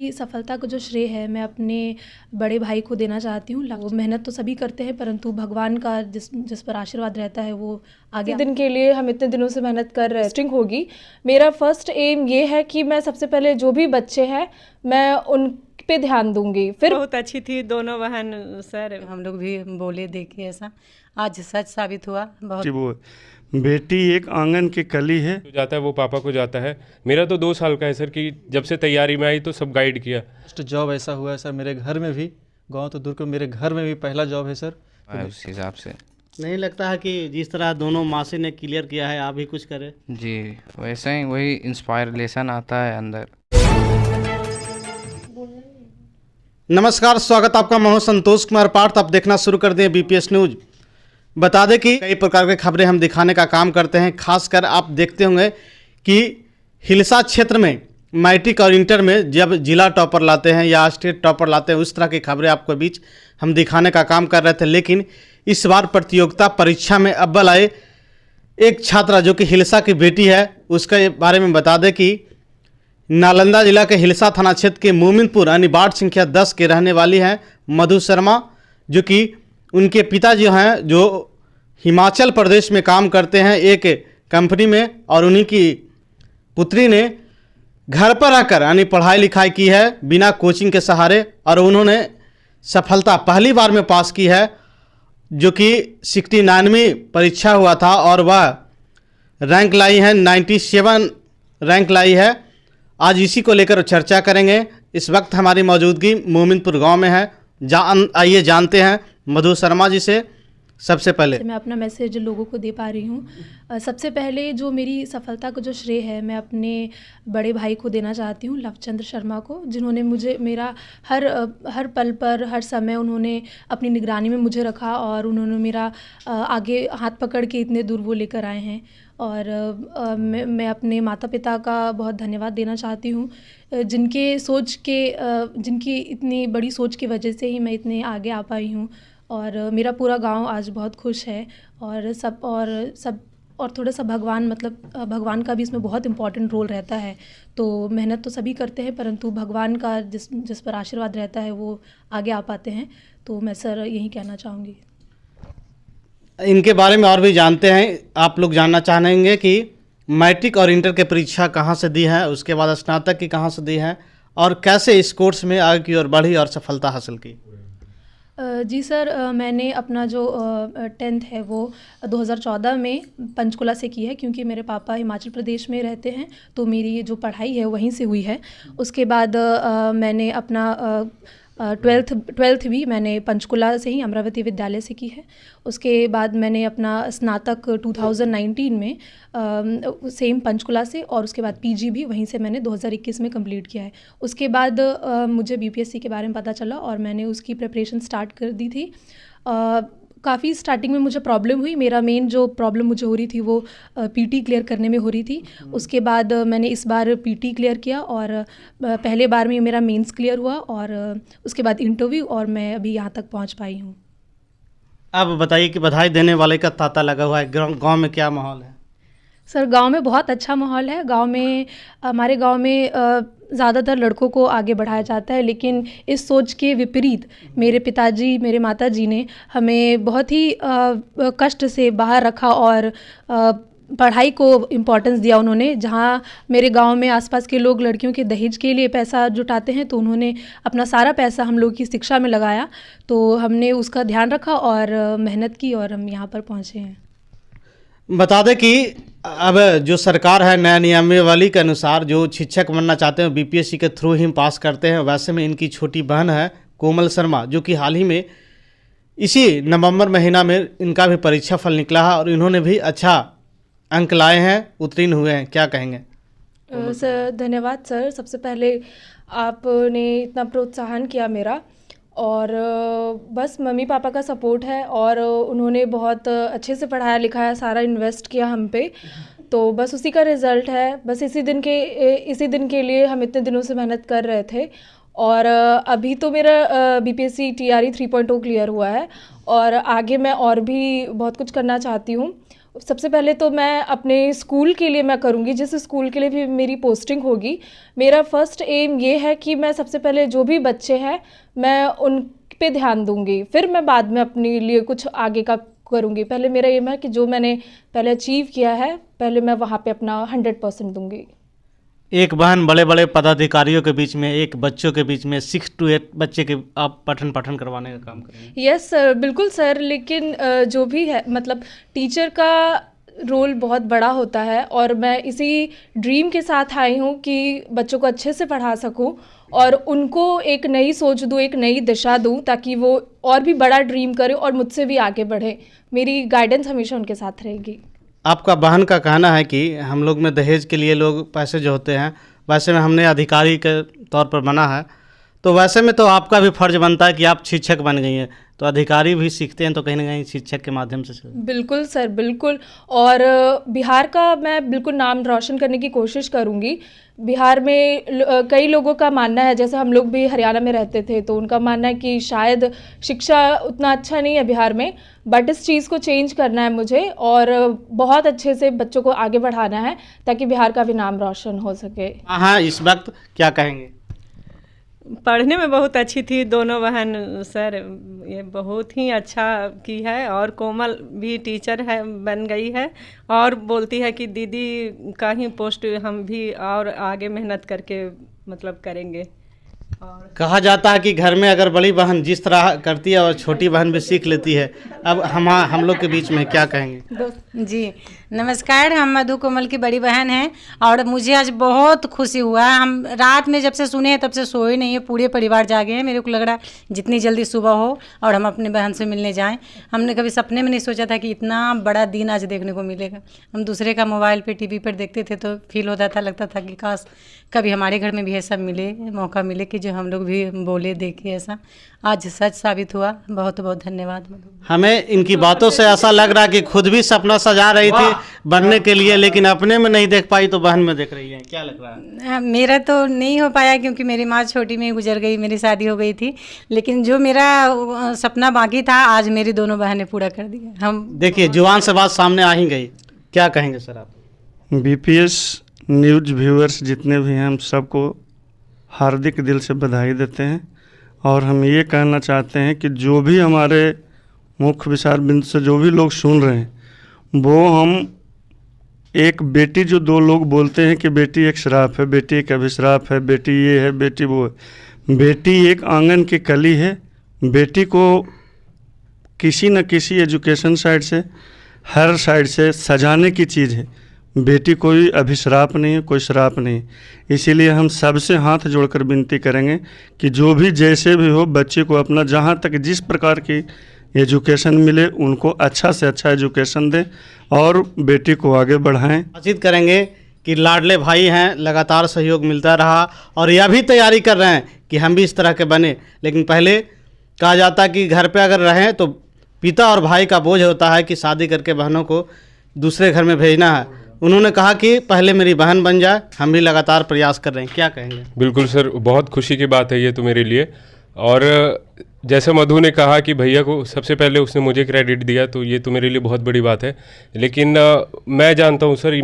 ये सफलता का जो श्रेय है मैं अपने बड़े भाई को देना चाहती हूँ। वो मेहनत तो सभी करते हैं परंतु भगवान का जिस पर आशीर्वाद रहता है वो आगे दिन के लिए हम इतने दिनों से मेहनत कर रहे हैं होगी। मेरा फर्स्ट एम ये है कि मैं सबसे पहले जो भी बच्चे हैं मैं उन पे ध्यान दूंगी। फिर बहुत अच्छी थी दोनों बहन सर। हम लोग भी बोले देखे ऐसा, आज सच साबित हुआ। बहुत वो बेटी एक आंगन की कली है। जो जाता है वो पापा को जाता है। मेरा तो 2 साल का है सर कि जब से तैयारी में आई तो सब गाइड किया। फर्स्ट जॉब ऐसा हुआ है सर मेरे घर में भी, गांव तो दूर को मेरे घर में भी पहला जॉब है सर। उस हिसाब से नहीं लगता है कि जिस तरह दोनों मासी ने क्लियर किया है आप भी कुछ करें? जी, वैसे ही वही इंस्पायरेशन आता है अंदर। नमस्कार, स्वागत आपका। मैं हूं संतोष कुमार पार्थ। आप देखना शुरू कर दें बीपीएस न्यूज। बता दें कि कई प्रकार की खबरें हम दिखाने का काम करते हैं। खासकर आप देखते होंगे कि हिलसा क्षेत्र में मैट्रिक और इंटर में जब जिला टॉपर लाते हैं या स्टेट टॉपर लाते हैं, उस तरह की खबरें आपको बीच हम दिखाने का काम कर रहे थे। लेकिन इस बार प्रतियोगिता परीक्षा में अव्वल आए एक छात्रा जो कि हिलसा की बेटी है, उसके बारे में बता दें कि नालंदा जिला के हिलसा थाना क्षेत्र के मोमिनपुर यानी वार्ड संख्या 10 के रहने वाली हैं मधु शर्मा, जो कि उनके पिताजी हैं जो हिमाचल प्रदेश में काम करते हैं एक कंपनी में, और उन्हीं की पुत्री ने घर पर आकर यानी पढ़ाई लिखाई की है बिना कोचिंग के सहारे, और उन्होंने सफलता पहली बार में पास की है, जो कि 69वीं परीक्षा हुआ था और वह रैंक लाई है 97 रैंक लाई है। आज इसी को लेकर चर्चा करेंगे। इस वक्त हमारी मौजूदगी मोमिनपुर गांव में है। आइए जानते हैं मधु शर्मा जी से। सबसे पहले मैं अपना मैसेज लोगों को दे पा रही हूँ। सबसे पहले जो मेरी सफलता का जो श्रेय है मैं अपने बड़े भाई को देना चाहती हूँ, लवचंद्र शर्मा को, जिन्होंने मुझे मेरा हर पल पर हर समय उन्होंने अपनी निगरानी में मुझे रखा और उन्होंने मेरा आगे हाथ पकड़ के इतने दूर वो लेकर आए हैं। और मैं अपने माता पिता का बहुत धन्यवाद देना चाहती हूँ, जिनकी इतनी बड़ी सोच की वजह से ही मैं इतने आगे आ पाई हूँ। और मेरा पूरा गांव आज बहुत खुश है और थोड़ा सा भगवान का भी इसमें बहुत इम्पोर्टेंट रोल रहता है। तो मेहनत तो सभी करते हैं परंतु भगवान का जिस पर आशीर्वाद रहता है वो आगे आ पाते हैं। तो मैं सर यही कहना चाहूँगी। इनके बारे में और भी जानते हैं। आप लोग जानना चाहेंगे कि मैट्रिक और इंटर की परीक्षा कहाँ से दी है, उसके बाद स्नातक की कहाँ से दी है, और कैसे इस कोर्स में आगे की ओर बढ़ी और सफलता हासिल की? जी सर, मैंने अपना जो 10th है वो 2014 में पंचकुला से की है, क्योंकि मेरे पापा हिमाचल प्रदेश में रहते हैं तो मेरी जो पढ़ाई है वहीं से हुई है। उसके बाद मैंने अपना 12th भी मैंने पंचकुला से ही अमरावती विद्यालय से की है। उसके बाद मैंने अपना स्नातक 2019 में सेम पंचकुला से, और उसके बाद पीजी भी वहीं से मैंने 2021 में कंप्लीट किया है। उसके बाद मुझे बीपीएससी के बारे में पता चला और मैंने उसकी प्रिपरेशन स्टार्ट कर दी थी। काफ़ी स्टार्टिंग में मुझे प्रॉब्लम हुई। मेरा मेन जो प्रॉब्लम मुझे हो रही थी वो पीटी क्लियर करने में हो रही थी। उसके बाद मैंने इस बार पीटी क्लियर किया और पहले बार में मेरा मेंस क्लियर हुआ और उसके बाद इंटरव्यू, और मैं अभी यहाँ तक पहुँच पाई हूँ। अब बताइए कि बधाई देने वाले का तांता लगा हुआ है, गांव में क्या माहौल है? सर गांव में बहुत अच्छा माहौल है। हमारे गांव में ज़्यादातर लड़कों को आगे बढ़ाया जाता है, लेकिन इस सोच के विपरीत मेरे पिताजी, मेरे माताजी ने हमें बहुत ही कष्ट से बाहर रखा और पढ़ाई को इम्पोर्टेंस दिया उन्होंने। जहाँ मेरे गांव में आसपास के लोग लड़कियों के दहेज के लिए पैसा जुटाते हैं तो उन्होंने अपना सारा पैसा हम लोग की शिक्षा में लगाया। तो हमने उसका ध्यान रखा और मेहनत की और हम यहाँ पर पहुँचे हैं। बता दें कि अब जो सरकार है नया नियमावली के अनुसार जो शिक्षक बनना चाहते हैं बीपीएससी के थ्रू ही पास करते हैं। वैसे में इनकी छोटी बहन है कोमल शर्मा, जो कि हाल ही में इसी नवंबर महीना में इनका भी परीक्षा फल निकला है और इन्होंने भी अच्छा अंक लाए हैं, उत्तीर्ण हुए हैं। क्या कहेंगे? सर धन्यवाद सर। सबसे पहले आपने इतना प्रोत्साहन किया मेरा, और बस मम्मी पापा का सपोर्ट है और उन्होंने बहुत अच्छे से पढ़ाया लिखाया, सारा इन्वेस्ट किया हम पे। तो बस उसी का रिज़ल्ट है। बस इसी दिन के लिए हम इतने दिनों से मेहनत कर रहे थे। और अभी तो मेरा बीपीएससी टीआरई 3.0 क्लियर हुआ है और आगे मैं और भी बहुत कुछ करना चाहती हूँ। सबसे पहले तो मैं अपने स्कूल के लिए मैं करूँगी, जिस स्कूल के लिए भी मेरी पोस्टिंग होगी, मेरा फर्स्ट एम ये है कि मैं सबसे पहले जो भी बच्चे हैं मैं उन पे ध्यान दूँगी, फिर मैं बाद में अपने लिए कुछ आगे का करूँगी। पहले मेरा एम है कि जो मैंने पहले अचीव किया है पहले मैं वहाँ पे अपना 100% दूँगी। एक बहन बड़े बड़े पदाधिकारियों के बीच में, एक बच्चों के बीच में 6 to 8 बच्चे के आप पठन पाठन करवाने का काम करेंगे। यस सर, बिल्कुल सर, लेकिन जो भी है मतलब टीचर का रोल बहुत बड़ा होता है और मैं इसी ड्रीम के साथ आई हूँ कि बच्चों को अच्छे से पढ़ा सकूँ और उनको एक नई सोच दूँ, एक नई दिशा दूँ, ताकि वो और भी बड़ा ड्रीम करें और मुझसे भी आगे बढ़े। मेरी गाइडेंस हमेशा उनके साथ रहेगी। आपका बहन का कहना है कि हम लोग में दहेज के लिए लोग पैसे जो होते हैं, वैसे में हमने अधिकारी के तौर पर बना है, तो वैसे में तो आपका भी फर्ज बनता है कि आप शिक्षक बन गई हैं, तो अधिकारी भी सीखते हैं तो कहीं ना कहीं शिक्षक के माध्यम से। बिल्कुल सर, बिल्कुल। और बिहार का मैं बिल्कुल नाम रोशन करने की कोशिश करूँगी। बिहार में कई लोगों का मानना है, जैसे हम लोग भी हरियाणा में रहते थे तो उनका मानना है कि शायद शिक्षा उतना अच्छा नहीं है बिहार में, बट इस चीज़ को चेंज करना है मुझे और बहुत अच्छे से बच्चों को आगे बढ़ाना है ताकि बिहार का भी नाम रोशन हो सके। हाँ, इस वक्त क्या कहेंगे? पढ़ने में बहुत अच्छी थी दोनों बहन सर, ये बहुत ही अच्छा की है। और कोमल भी टीचर है, बन गई है और बोलती है कि दीदी का ही पोस्ट हम भी और आगे मेहनत करके मतलब करेंगे। और कहा जाता है कि घर में अगर बड़ी बहन जिस तरह करती है और छोटी बहन भी सीख लेती है। अब हम लोग के बीच में क्या कहेंगे? जी नमस्कार, हम मधु कोमल की बड़ी बहन हैं और मुझे आज बहुत खुशी हुआ। हम रात में जब से सुने तब से सोए नहीं है, पूरे परिवार जागे हैं। मेरे को लग रहा है जितनी जल्दी सुबह हो और हम अपने बहन से मिलने जाएं। हमने कभी सपने में नहीं सोचा था कि इतना बड़ा दिन आज देखने को मिलेगा। हम दूसरे का मोबाइल पे टीवी पर देखते थे तो फील होता था, लगता था कि काश कभी हमारे घर में भी ऐसा मिले, मौका मिले कि जो हम लोग भी बोले देखे ऐसा। आज सच साबित हुआ। बहुत बहुत धन्यवाद। हमें इनकी बातों से ऐसा लग रहा है कि खुद भी सपना सजा रही थी बनने के लिए, लेकिन अपने में नहीं देख पाई तो बहन में देख रही है। क्या लग रहा है? मेरा तो नहीं हो पाया क्योंकि मेरी माँ छोटी में गुजर गई, मेरी शादी हो गई थी, लेकिन जो मेरा सपना बाकी था आज मेरी दोनों बहनें पूरा कर दिया। हम देखिए जुबान से बात सामने आ ही गई। क्या कहेंगे सर आप? बीपीएस न्यूज व्यूअर्स जितने भी हैं हम सबको हार्दिक दिल से बधाई देते हैं और हम ये कहना चाहते हैं कि जो भी हमारे मुख्य विचार बिंदु से जो भी लोग सुन रहे हैं वो हम एक बेटी, जो दो लोग बोलते हैं कि बेटी एक श्राप है, बेटी एक अभिश्राप है, बेटी ये है, बेटी वो है। बेटी एक आंगन की कली है। बेटी को किसी न किसी एजुकेशन साइड से, हर साइड से सजाने की चीज़ है। बेटी कोई अभिश्राप नहीं है, कोई श्राप नहीं। इसीलिए हम सबसे हाथ जोड़कर विनती करेंगे कि जो भी जैसे भी हो बच्चे को अपना जहाँ तक जिस प्रकार की एजुकेशन मिले उनको अच्छा से अच्छा एजुकेशन दें और बेटी को आगे बढ़ाएं। उम्मीद करेंगे कि लाडले भाई हैं, लगातार सहयोग मिलता रहा और यह भी तैयारी कर रहे हैं कि हम भी इस तरह के बने। लेकिन पहले कहा जाता है कि घर पे अगर रहें तो पिता और भाई का बोझ होता है कि शादी करके बहनों को दूसरे घर में भेजना है। उन्होंने कहा कि पहले मेरी बहन बन जाए, हम भी लगातार प्रयास कर रहे हैं। क्या कहेंगे? बिल्कुल सर, बहुत खुशी की बात है ये तो मेरे लिए। और जैसे मधु ने कहा कि भैया को सबसे पहले उसने मुझे क्रेडिट दिया, तो ये तो मेरे लिए बहुत बड़ी बात है। लेकिन मैं जानता हूँ सर,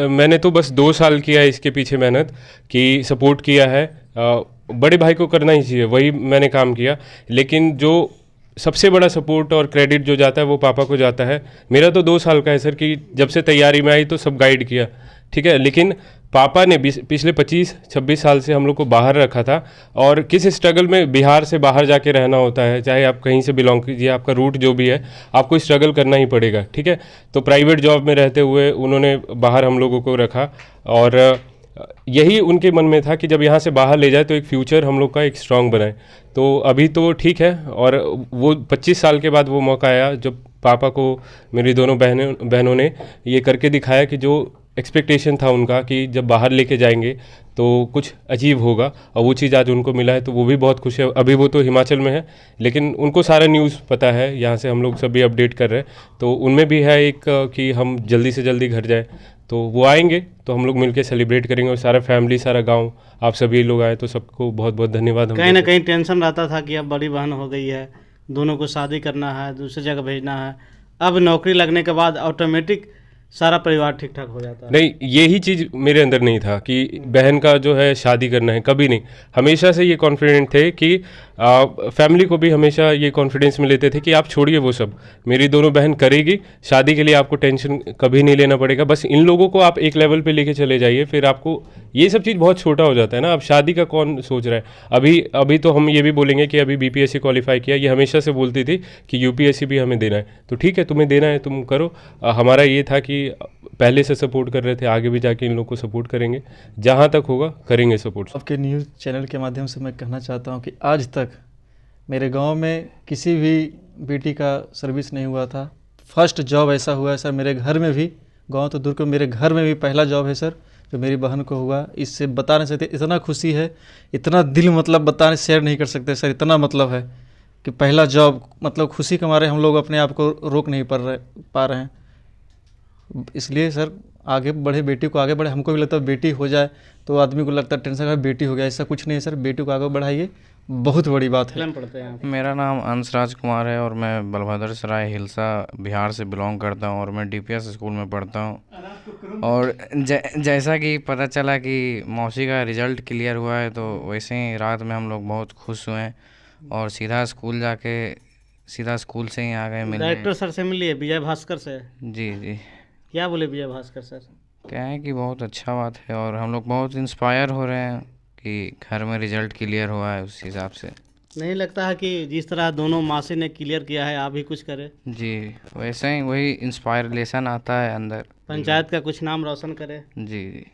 मैंने तो बस 2 साल किया है इसके पीछे मेहनत कि सपोर्ट किया है। बड़े भाई को करना ही चाहिए, वही मैंने काम किया। लेकिन जो सबसे बड़ा सपोर्ट और क्रेडिट जो जाता है वो पापा को जाता है। मेरा तो 2 साल का है सर कि जब से तैयारी में आई तो सब गाइड किया, ठीक है। लेकिन पापा ने पिछले 25-26 साल से हम लोग को बाहर रखा था और किस स्ट्रगल में बिहार से बाहर जाके रहना होता है, चाहे आप कहीं से बिलोंग कीजिए, आपका रूट जो भी है आपको स्ट्रगल करना ही पड़ेगा, ठीक है। तो प्राइवेट जॉब में रहते हुए उन्होंने बाहर हम लोगों को रखा और यही उनके मन में था कि जब यहाँ से बाहर ले जाए तो एक फ्यूचर हम लोग का एक स्ट्रांग बनाए। तो अभी तो ठीक है। और वो 25 साल के बाद वो मौका आया जब पापा को मेरी दोनों बहनों ने ये करके दिखाया कि जो एक्सपेक्टेशन था उनका कि जब बाहर लेके जाएंगे तो कुछ अजीब होगा, और वो चीज़ आज उनको मिला है तो वो भी बहुत खुश है। अभी वो तो हिमाचल में है लेकिन उनको सारा न्यूज़ पता है, यहाँ से हम लोग सभी अपडेट कर रहे हैं। तो उनमें भी है एक कि हम जल्दी से जल्दी घर जाए, तो वो आएंगे तो हम लोग मिलकर सेलिब्रेट करेंगे और सारा फैमिली, सारा गांव, आप सभी लोग आए तो सबको बहुत बहुत धन्यवाद। कहीं ना कहीं टेंशन रहता था कि अब बड़ी बहन हो गई है, दोनों को शादी करना है, दूसरी जगह भेजना है। अब नौकरी लगने के बाद ऑटोमेटिक सारा परिवार ठीक ठाक हो जाता है। नहीं, यही चीज़ मेरे अंदर नहीं था कि बहन का जो है शादी करना है, कभी नहीं। हमेशा से ये कॉन्फिडेंट थे कि फैमिली को भी हमेशा ये कॉन्फिडेंस में लेते थे कि आप छोड़िए वो सब, मेरी दोनों बहन करेगी, शादी के लिए आपको टेंशन कभी नहीं लेना पड़ेगा, बस इन लोगों को आप एक लेवल पे लेके चले जाइए, फिर आपको ये सब चीज़ बहुत छोटा हो जाता है ना। अब शादी का कौन सोच रहा है। अभी तो हम ये भी बोलेंगे कि अभी बीपीएससी क्वालिफाई किया, ये हमेशा से बोलती थी कि यूपीएससी भी हमें देना है, तो ठीक है तुम्हें देना है तुम करो। हमारा ये था कि पहले से सपोर्ट कर रहे थे, आगे भी जाके इन लोग को सपोर्ट करेंगे, जहाँ तक होगा करेंगे सपोर्ट। आपके न्यूज़ चैनल के माध्यम से मैं कहना चाहता हूँ कि आज तक मेरे गांव में किसी भी बेटी का सर्विस नहीं हुआ था। फर्स्ट जॉब ऐसा हुआ है सर मेरे घर में भी, गांव तो दूर को मेरे घर में भी पहला जॉब है सर जो मेरी बहन को हुआ। इससे बता नहीं सकते, इतना खुशी है, इतना दिल मतलब बताने शेयर नहीं कर सकते सर, इतना मतलब है कि पहला जॉब, मतलब खुशी के मारे हम लोग अपने आप को रोक नहीं पा रहे हैं। इसलिए सर आगे बढ़े, बेटी को आगे बढ़े। हमको भी लगता है बेटी हो जाए तो आदमी को लगता है टेंशन है बेटी हो गया, ऐसा कुछ नहीं है सर, बेटी को आगे बढ़ाइए, बहुत बड़ी बात है। पढ़ते हैं मेरा नाम अंशराज कुमार है और मैं बलभद्र सराय हिलसा बिहार से बिलोंग करता हूँ और मैं डीपीएस स्कूल में पढ़ता हूँ। और जैसा कि पता चला कि मौसी का रिज़ल्ट क्लियर हुआ है, तो वैसे ही रात में हम लोग बहुत खुश हुए और सीधा स्कूल से ही आ गए मिलने। डायरेक्टर सर से मिलिए, विजय भास्कर से। जी। क्या बोले विजय भास्कर सर? क्या है कि बहुत अच्छा बात है और हम लोग बहुत इंस्पायर हो रहे हैं कि घर में रिजल्ट क्लियर हुआ है, उस हिसाब से। नहीं लगता है कि जिस तरह दोनों मासी ने क्लियर किया है आप भी कुछ करें? जी, वैसे ही वही इंस्पायरेशन आता है अंदर, पंचायत का कुछ नाम रोशन करे। जी।